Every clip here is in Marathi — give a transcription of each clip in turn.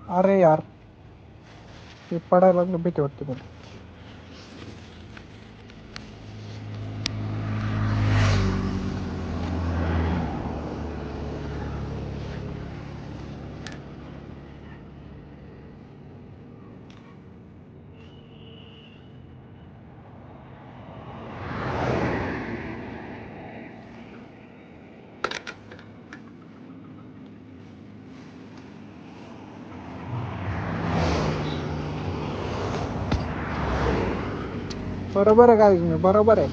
अरे यार, ते पडायला लागलं, भीती वाटते मला. बरोबर आहे काय तुम्ही, बरोबर आहे.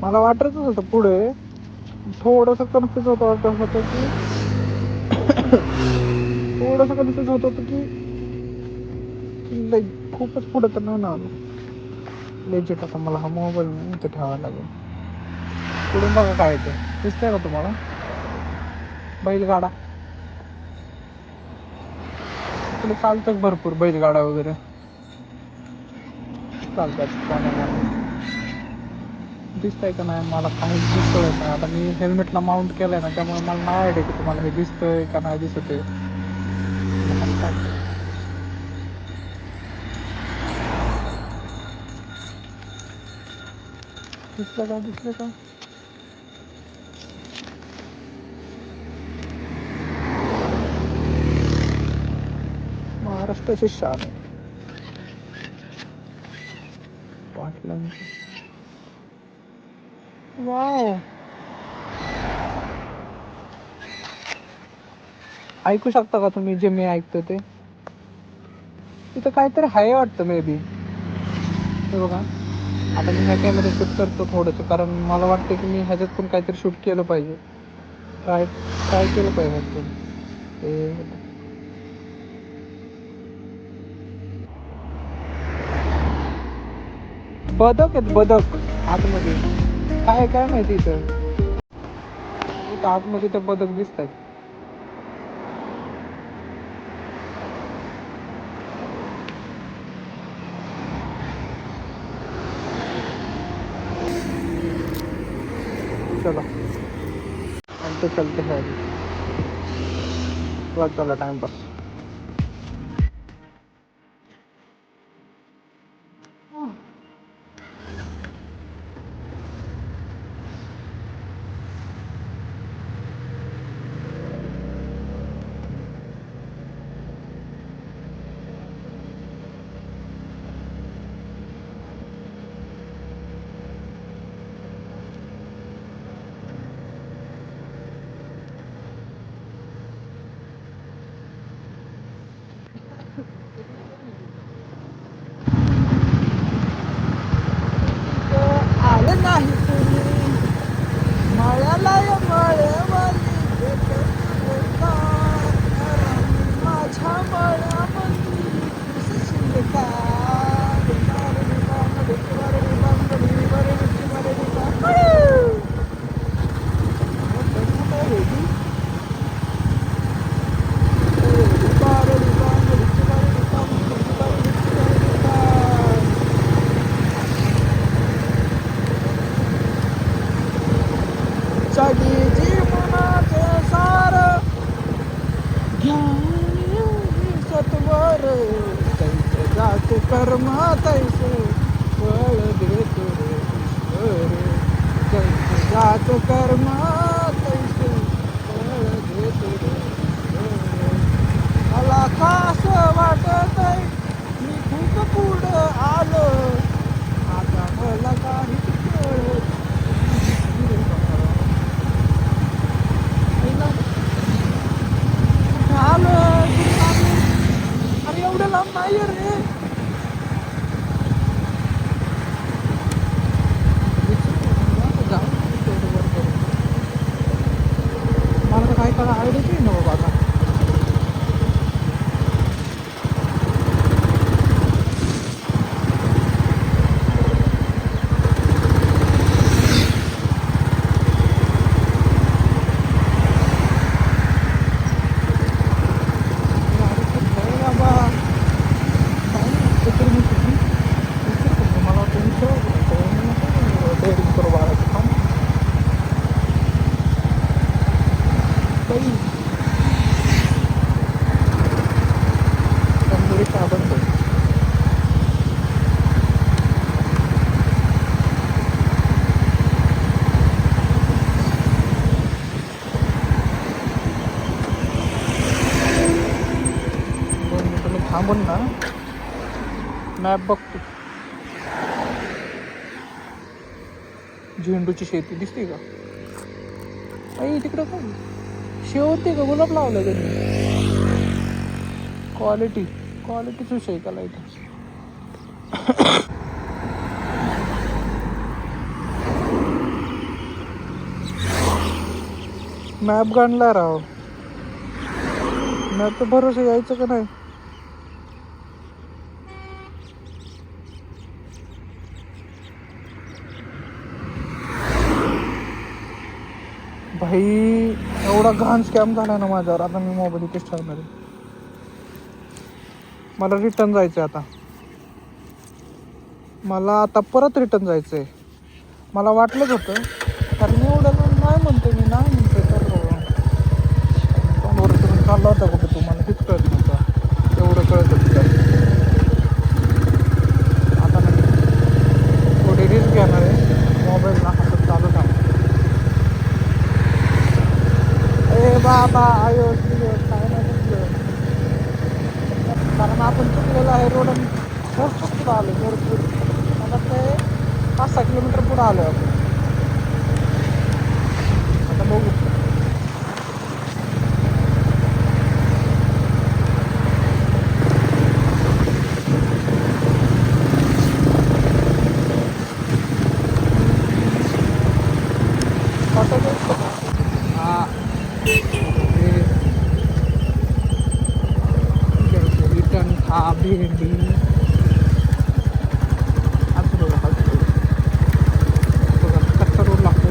मला वाटतच होतं पुढे थोडस कन्फ्युज होतं की थोडस कन्फ्युज होत होतं की लई खूपच पुढे तर नाही ना आलो. लेजिट आता मला हा मोबाईल इथे ठेवावा लागेल. पुढून बघा काय येतं, दिसतंय का तुम्हाला? बैलगाडा इकडे चालतात, भरपूर बैलगाडा वगैरे चालतात. दिसतंय का नाही मला काहीच दिसतोय नाही. आता मी हेल्मेटला माउंट केलंय ना, त्यामुळे मला नाही आयडिया की तुम्हाला हे दिसतंय का नाही दिसत आहे. दिसलं का? महाराष्ट्राची शान आहे पाटलांची. वाव, ऐकू शकता का तुम्ही जे मी ऐकतो ते? तिथं काहीतरी आहे वाटतं मे बी. हे बघा, आता मी ह्या कॅमेरा शूट करतो थोडंसं, कारण मला वाटतं की मी ह्याच्यात पण काहीतरी शूट केलं पाहिजे. ट्राय ट्राय केलं पाहिजे ह्यातून. ते बदक आहेत, बदक आतमध्ये. काय काय माहिती इथं आतमध्ये ते बदक दिसत आहेत. चलो चलते चलते है, चला टाइम पास. आलं नाही तुम्ही मळ्याला मळ्यावाली माझ्या मळ्यामध्ये शिंदका सगळी जीवनाचे सार ज्ञान सत्वर तैसे जाते कर्म तैसे फळ देतो रे ईश्वर. तैसे जात कर्म तैसे फळ देतो रे ईश्वर. मला खास वाटत मी खूप पुढं आलो, आता मला काहीच कळत. अरे एवढं लांब नाही रे. मला तर काय करा आयडियाच आहे ना बाबा. आता थांबून ना मॅप बघतो. झेंडूची शेती दिसते का? आई तिकडं काय शेवते का? गुलाब लावलं त्यांनी. क्वालिटीच विषय त्याला इथं. मॅप गाणला राव. मॅप तर भरोसा यायचं का नाही. भाई एवढा घाण स्कॅम झाला ना माझ्यावर. आता मी मोबाईल इथेच ठेवणार आहे. मला रिटर्न जायचं आहे आता. मला आता परत रिटर्न जायचं आहे. मला वाटलंच होतं कारण एवढं नाही म्हणतो मी, नाही म्हणतोय तर फोनवर करून चालला होता कुठं तुम्हाला हेच कळत नव्हतं. एवढं कळत होतं. आता नाही थोडी रिस्क घेणार आहे. मोबाईलला हातात चालू ठेवा. ए बाबा आयो काय नाही म्हटलं. कारण आपण चुकलेलं आहे. रोड भरपूर पुढं आलो. भरपूर मला ते 5-6 किलोमीटर पुढं आलो आपण. आता बघू. हा रिटर्न हा भेंडी कच्चा रोड लागतो.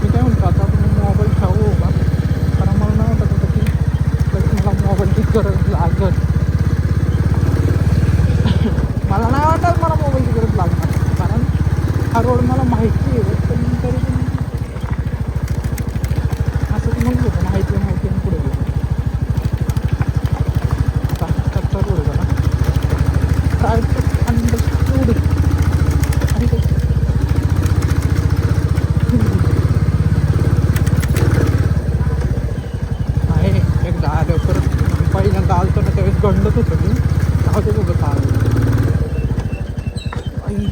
मी काय म्हणतो आता तुम्ही मोबाईल ठेवू का? कारण मला नाही वाटत होतं की मला मोबाईलची गरज लागत. मला नाही वाटत मला मोबाईलची गरज लागणार. कारण हा रोड मला माहिती आहे. पण तरी पण असं म्हणत होतं माहिती पुढे गेलं. आता कच्चा रोड झाला काय अंडरस्टूड. आहे एकदा आल्यावर परत पहिल्यांदा आलतो ना त्यावेळेस गंडत होतं मी. जाऊ दे बघत आलं. आई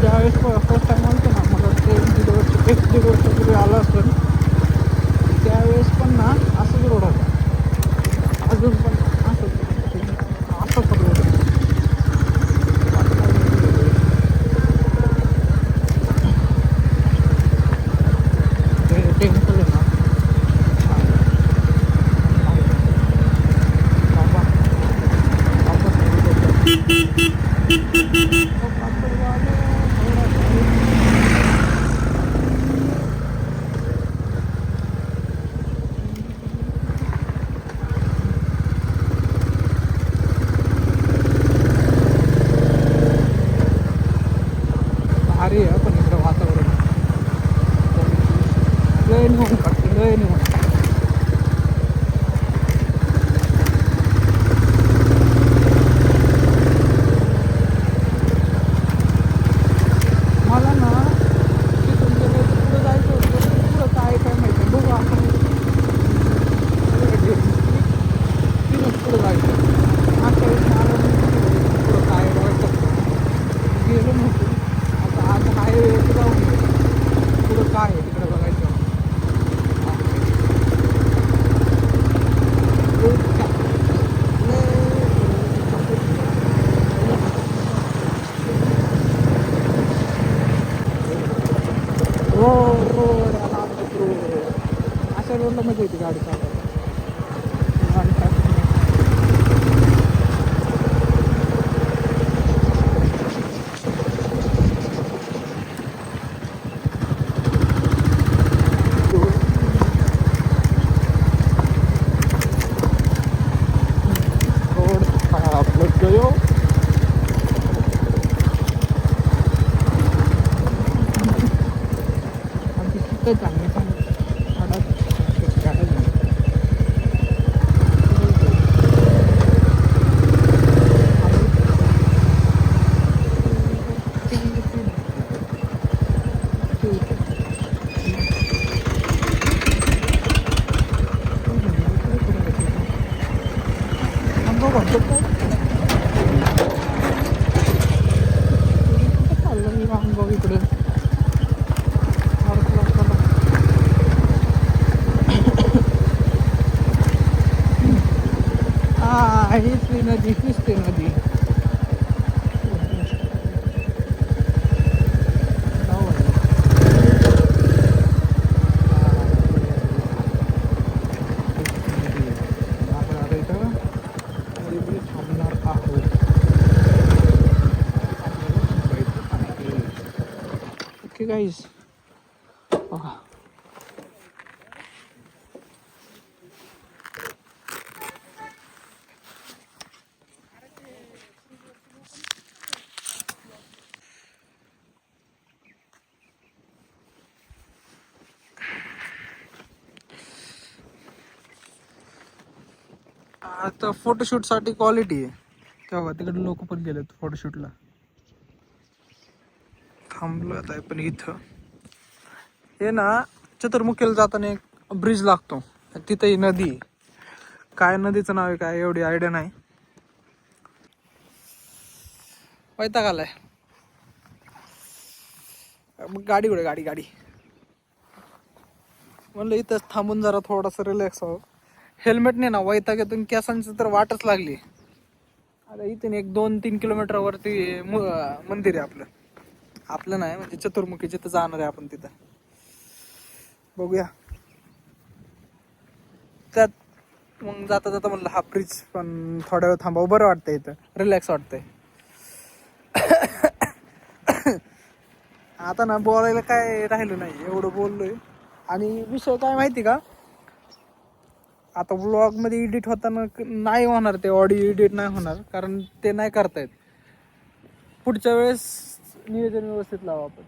ज्यावेळेस फर्स्ट टाईम आलतो ना मला ट्रेन 1-1.5 वर्षापूर्वी आलं असेल त्यावेळेस पण ना असंच रोड होता. अजून पण असंच रोड होता. टेम्पल आहे ना बाबा भारी आहे. पण इकडं वातावरण लय निघून काढते. लय निघून मला ना तिथून गेलं पुढं जायचं होतं. पुढं काय काय माहिती बघू आपण. तिथून पुढं जायचं मागच्या वेळेस मला पुढं काय बघायचं गेलो नव्हतो. आता आज हायवे जाऊन पुढं काय आहे तिकडे बघायचं. रोड अशा रोडला मजा येते गाडी चालवायला. रोड खराब लग गयो. आमची चांगली ओके गाईज बघा. आता फोटोशूट साठी क्वालिटी आहे तेव्हा तिकडे लोक पण गेलेत फोटोशूटला. थांबलो आता पण इथं हे ना चतुर्मुखीला जाताना एक ब्रिज लागतो, तिथं ही नदी आहे. काय नदीचं नाव आहे काय एवढी आयडिया नाही. वैताग आलाय. गाडी कुठे गाडी गाडी म्हणलं इथंच थांबून जरा थोडासा रिलॅक्स व्हावं. हेल्मेटने ना वैतागातून केसांची तर वाटच लागली. आता इथून एक 2-3 किलोमीटर वरती मंदिर आहे आपलं नाही म्हणजे चतुर्मुखी जिथं जाणार आहे आपण तिथं बघूया. त्यात मग जाता जाता म्हणलं हा ब्रिज पण थोड्या वेळ थांबावं, बरं वाटतंय इथं, रिलॅक्स वाटतंय. आता ना बोलायला काय राहिलं नाही, एवढं बोललोय. आणि विषय काय माहिती का, आता व्लॉग मध्ये एडिट होताना नाही होणार, ते ऑडिओ एडिट नाही होणार कारण ते नाही करता येत. पुढच्या वेळेस नियोजन व्यवस्थित लावा आपण.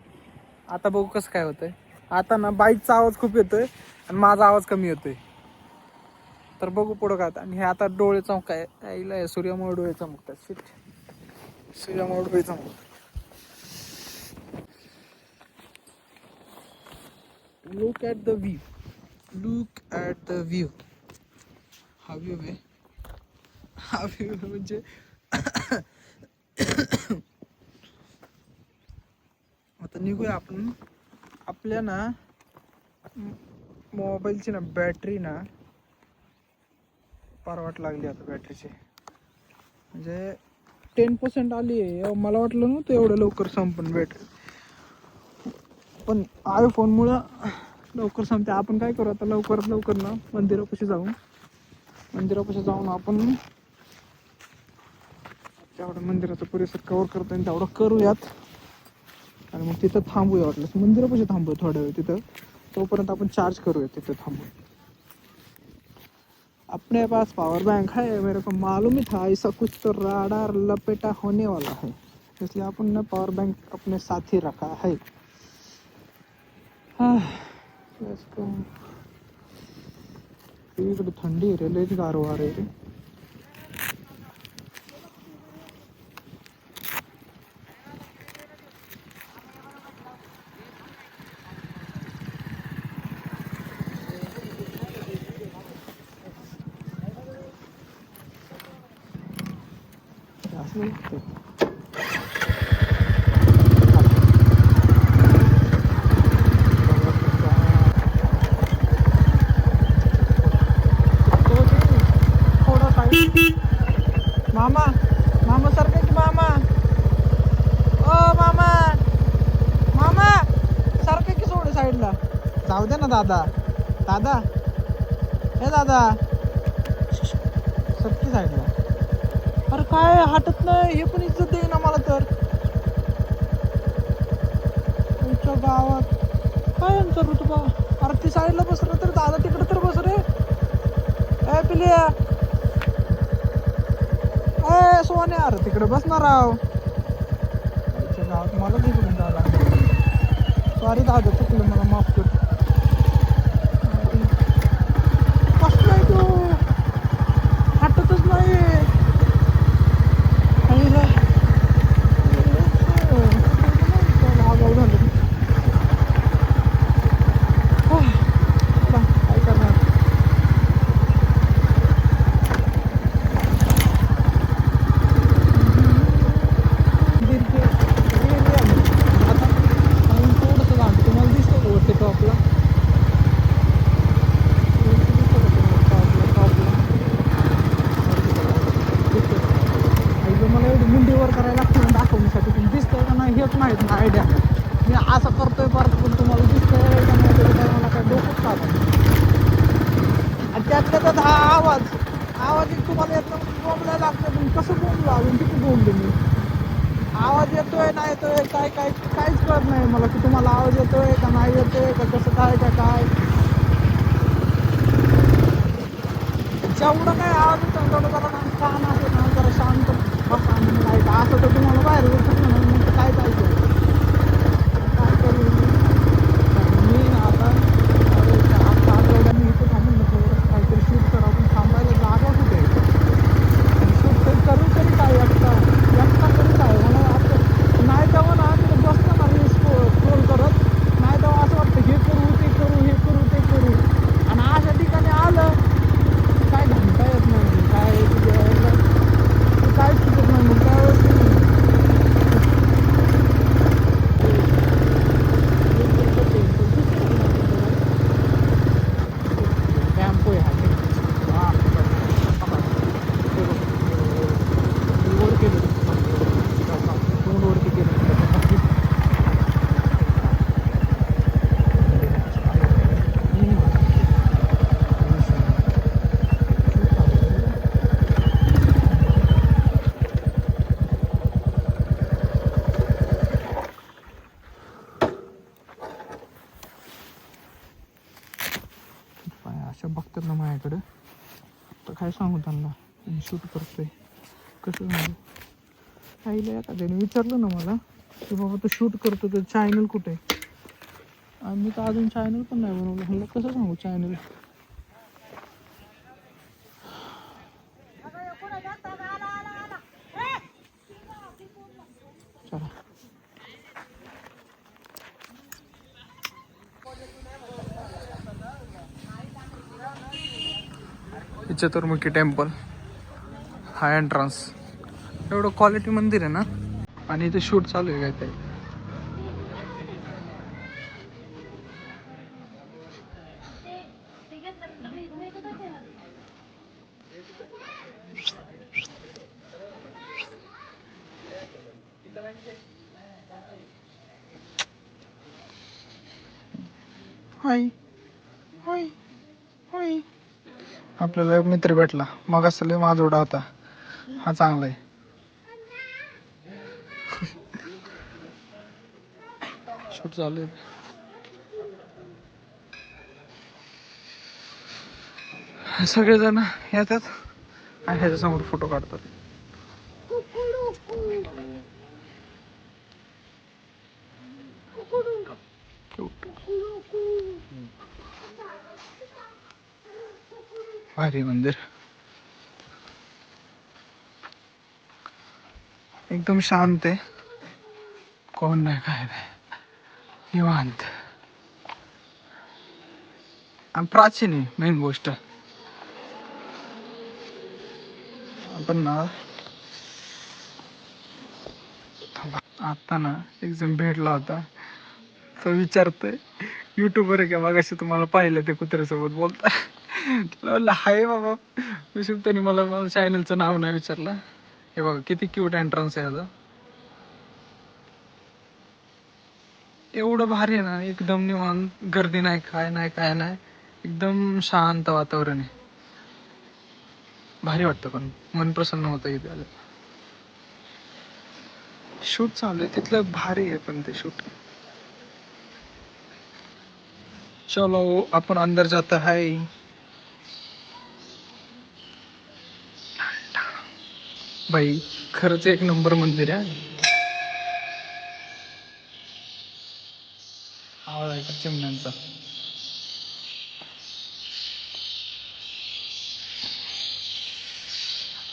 आता बघू कसं काय होतंय. आता ना बाईकचा आवाज खूप येतोय आणि माझा आवाज कमी येतोय, तर बघू पुढं काय. आणि हे आता डोळे चमकाय आईला सूर्यामुळे डोळे चमकतात. शिट, सूर्यामुळे डोळे चमकतात. Look at the view. Look at the view. हा व्ह्यू आहे. हा व्ह्यू म्हणजे आता निघूया आपण. आपल्या ना मोबाईलची ना बॅटरी ना परवाट लागली आता बॅटरीची, म्हणजे 10% आली आहे. मला वाटलं नव्हतं एवढं लवकर संपून बॅटरी, पण आयफोनमुळं लवकर संपते. आपण काय करू आता लवकरात लवकर ना मंदिरापाशी जाऊन आपण तेवढं मंदिराचा परिसर कव्हर करता येईल तेवढं करूयात. आणि मग तिथं थांबूया, वाटलं मंदिरापाशी थांबूया थोड्या वेळ तिथं, तोपर्यंत आपण चार्ज करूया तिथं थांबूया. अपने पास पावर बैंक है, मेरे को मालूम ही था ऐसा कुछ तो राडार लपेटा होने वाला है, इसलिए अपन ने पावर बैंक अपने साथ ही रखा है. इकडे थंडी रे, लयच गारवा रे. मामा मामा सारखं की मामा, ओ मामा मामा सारखं की सोड साईडला. जाऊ दे ना दादा, दादा हे दादा सरकी साईडला. अरे काय हटत नाही, हे पण इज्जत दे ना मला तर. तुमच्या गावात काय यांचा ऋतुबा. अरे ती साईडला बस रे, तर दादा तिकडे तर बस रे. ए पिलिया, ए सोन्या, अरे तिकडे बसणार राव. गावात मला तिकडून जावं लागलं. सॉरी दादा, चुकलं, मला माफ कर. कसं आहे तू, हटतच नाही. माहित नाही आयडिया. मी असं करतोय परत पण तुम्हाला दिसतंय का नाही तरी काय मला काय डोकंच चालत. आणि त्यातल्या त्यात हा आवाज एक तुम्हाला येत बोंबलायला लागतं, पण कसं बोंबलो अजून किती बोंबलो मी. आवाज येतो येतोय नाही येतोय काय काय काहीच कळत नाही मला की तुम्हाला आवाज येतोय का नाही येतोय का कसं काय का काय. जेवढं काय आवाज येतो तेवढं जरा कान आहे ना जरा शांत बसा आणि ऐका. असं तर तुम्हाला बाहेर बसून मग काय पाहिजे काय करू मी आता. आता एवढ्या मी इथं थांबून थोडंसं काहीतरी शूट करा पण थांबायला जागा कुठे शूट तरी करू तरी काय एकटा करू काय मला असं नाही तेव्हा ना तिथे बसतं ना रील्स स्क्रोल करत नाही तेव्हा असं वाटतं हे करू ते करू हे करू ते करू आणि अशा ठिकाणी आलं काय घंटा येत नाही काय काय सुचत नाही मग त्यावेळेस टॅम्पो आहे हा वर केलं तोंड वरती केलं अशा बघतात ना माझ्याकडं तर काय सांगू त्यांना मी शूट करतोय कसं झालं आईला एखाद्याने विचारलं ना मला की बाबा तू शूट करतो तर चॅनल कुठे आहे आणि मी तर अजून चॅनल पण नाही बनवलं ह्याला कसं सांगू चॅनल. चला चतुर्मुखी टेम्पल हा एंट्रन्स एवढं क्वालिटी मंदिर आहे ना आणि इथे शूट चालू आहे काय ते. हाय होय होय आपल्याला एक मित्र भेटला मग असं लय माझोडा होता हा चांगला आहे. शूट चालू आहे सगळेजण येतात आणि ह्याच्यासमोर फोटो काढतात. भारी मंदिर एकदम शांत आहे कोण नाही काय नाही निवांत आणि प्राचीन आहे मेन गोष्ट. आपण ना आता ना एक जण भेटला होता तो विचारतोय युट्यूबर आहे का मगाशी तुम्हाला पाहिलं ते कुत्र्यासोबत बोलता म्हणलं हाय बाबा नशीब त्यांनी मला चॅनलचं नाव नाही विचारलं. हे बघा किती क्यूट एंट्रन्स आहे याचा एवढं भारी आहे ना एकदम निवांत गर्दी नाही काय नाही काय नाही एकदम शांत वातावरण आहे भारी वाटतं पण मन प्रसन्न होतं इथे आलं. शूट चालू आहे तिथलं भारी आहे पण ते शूट. चलो अपन अंदर जाता है भाई खरंच एक नंबर मंदिर आहे. आवाज आहे का चिमण्यांचा.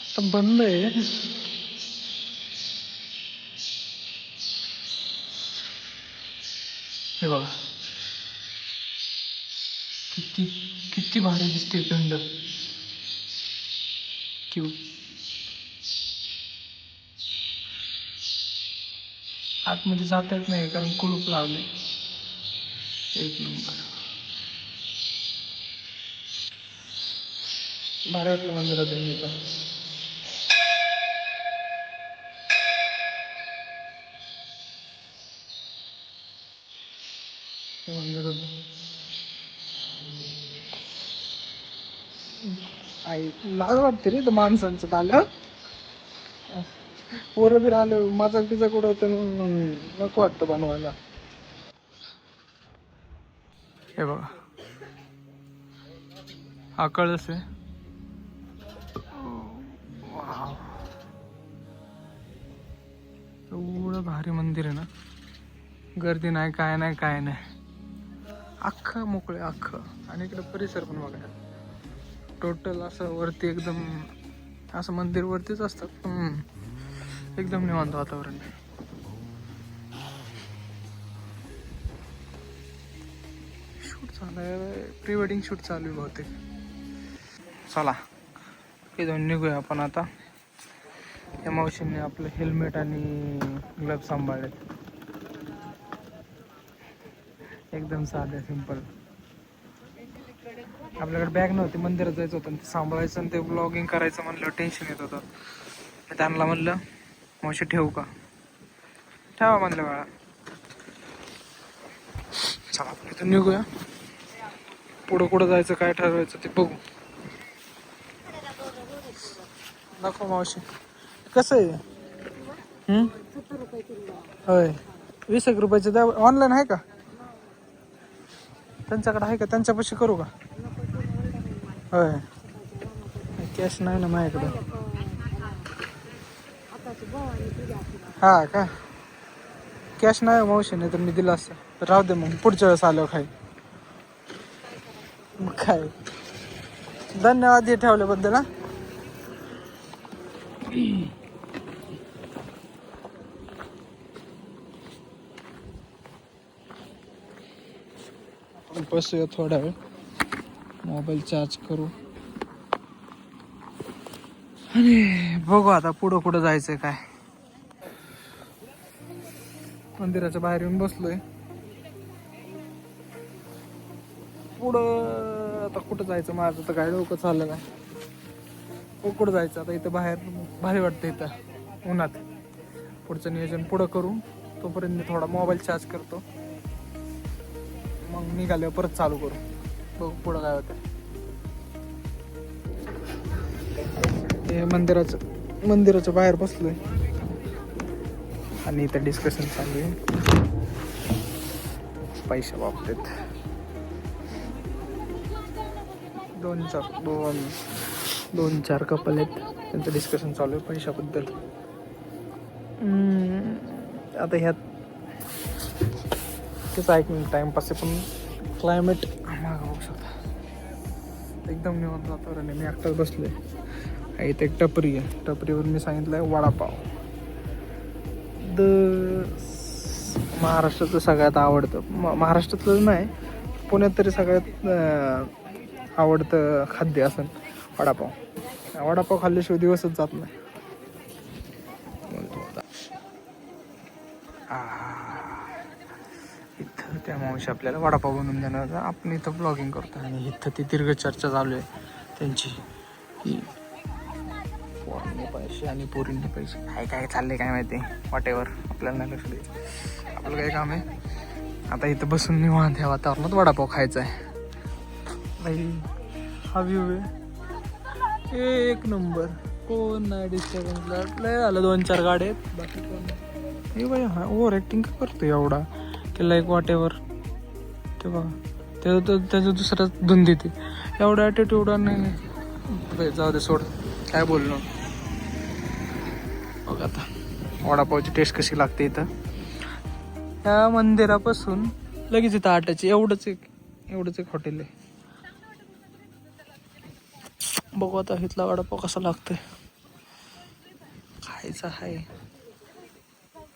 आता बंद आहे हे बघा किती किती भारी दिसते पिंड क्यू आतमध्ये जाता येत नाही कारण कुलूप लावले. एक नंबर भारी वाटलं मंदिरात मी पण. मंदिरात आई लाज वाटते रे तर माणसांचं आलं पोरं बी राहिले माझा पिझ्झा कुठं होतं नको वाटतं बनवायला. हे बघा हा कळस आहे. वाव, एवढं भारी मंदिर आहे ना, गर्दी नाही काय नाही काय नाही, अख्खं मोकळे अख्खं. आणि इकडे परिसर पण बघा, टोटल असं वरती एकदम असं मंदिर वरतीच असतात. एकदम निवांत वातावरण. शूट चालू आहे, प्री वेडिंग शूट चालू आहे बहुतेक. चला इथून निघूया आपण आता. या मावशींनी आपलं हेल्मेट आणि ग्लव्स सांभाळले, एकदम साधे सिंपल. आपल्याकडे बॅग नव्हती, मंदिरात जायचं होतं, ते सांभाळायचं आणि ते ब्लॉगिंग करायचं म्हणलं टेन्शन येत होतं. त्यांना म्हणलं मावशी ठेवू का, ठेवा म्हणलं बाळा. चला आपण इथून निघूया, पुढं कुठं जायचं काय ठरवायचं ते बघू. नको मावशी, कसं आहे? 70 रुपये किलो. होय, 20 रुपयाचं द्या. ऑनलाईन आहे का त्यांच्याकडे, आहे का त्यांच्यापाशी करू का? होय, कॅश नाही ना माझ्याकडं. हा का, कॅश नाही मावशी, नाही तर मी दिला असतं. तर राहू दे मग, पुढच्या वेळेस आल्यावर खाई. मग काय, धन्यवाद हे ठेवल्याबद्दल. हा बसूया थोडा वेळ, मोबाईल चार्ज करू आणि बघू आता पुढं कुठं जायचंय काय. मंदिराच्या बाहेर येऊन बसलोय, पुढं आता कुठं जायचं माझं तर काय डोकं चाललं नाही. कुठं जायचं आता, इथं बाहेर भारी वाटतं इथं उन्हात. पुढचं नियोजन पुढं करू, तोपर्यंत मी थोडा मोबाईल चार्ज करतो, मग निघाल्यावर परत चालू करू, बघू पुढं काय होतं. हे मंदिराच्या बाहेर बसलोय आणि इथं डिस्कशन चालू आहे पैशा बाबतीत. दोन चार कपल आहेत, त्यांचं डिस्कशन चालू आहे पैशाबद्दल. आता ह्यात तेच ऐकून टाइमपास आहे, पण क्लायमेट मागं बघू शकता, एकदम निवांत वातावरण आहे. मी एकटाच बसलोय. इथे एक टपरी आहे, टपरीवर मी सांगितलं आहे वडापाव. महाराष्ट्राचं सगळ्यात आवडतं, महाराष्ट्रातलं नाही पुण्यात तरी सगळ्यात आवडतं खाद्य असेल वडापाव. वडापाव खाल्ल्याशिवाय दिवसच जात नाही. इथं त्या मावशी आपल्याला वडापाव बनवून देणार, आपण इथं ब्लॉगिंग करतो. आणि इथं ती दीर्घ चर्चा चालू आहे त्यांची, की पोरांनी पैसे आणि पोरींनी पैसे, काय काय चालले काय माहिती, वॉटेवर, आपल्याला नाही लक्ष द्यायचं. आपलं काय काम आहे आता, इथं बसून निवांत ह्या वातावरणात वडापाव खायचा आहे. बाई हा व्ह्यू आहे एक नंबर, कोण नाही डिस्टर्बन्सला. लय आलं 2-4 गाड्या आहेत, बाकी कोण. हे बाई हा ओव्हर ॲक्टिंग का करतो एवढा, की लाईक वॉटेवर. ते बघा त्याचं दुसरा धुंद देते, एवढा ॲटिट्यूड नाही. जाऊ दे सोड, काय बोललो. बघ आता वडापावची टेस्ट कशी लागते इथं. ह्या मंदिरापासून लगेच इथं आटायची, एवढंच एक हॉटेल आहे. बघू आता इथला वडापाव कसा लागतोय, खायचा आहे.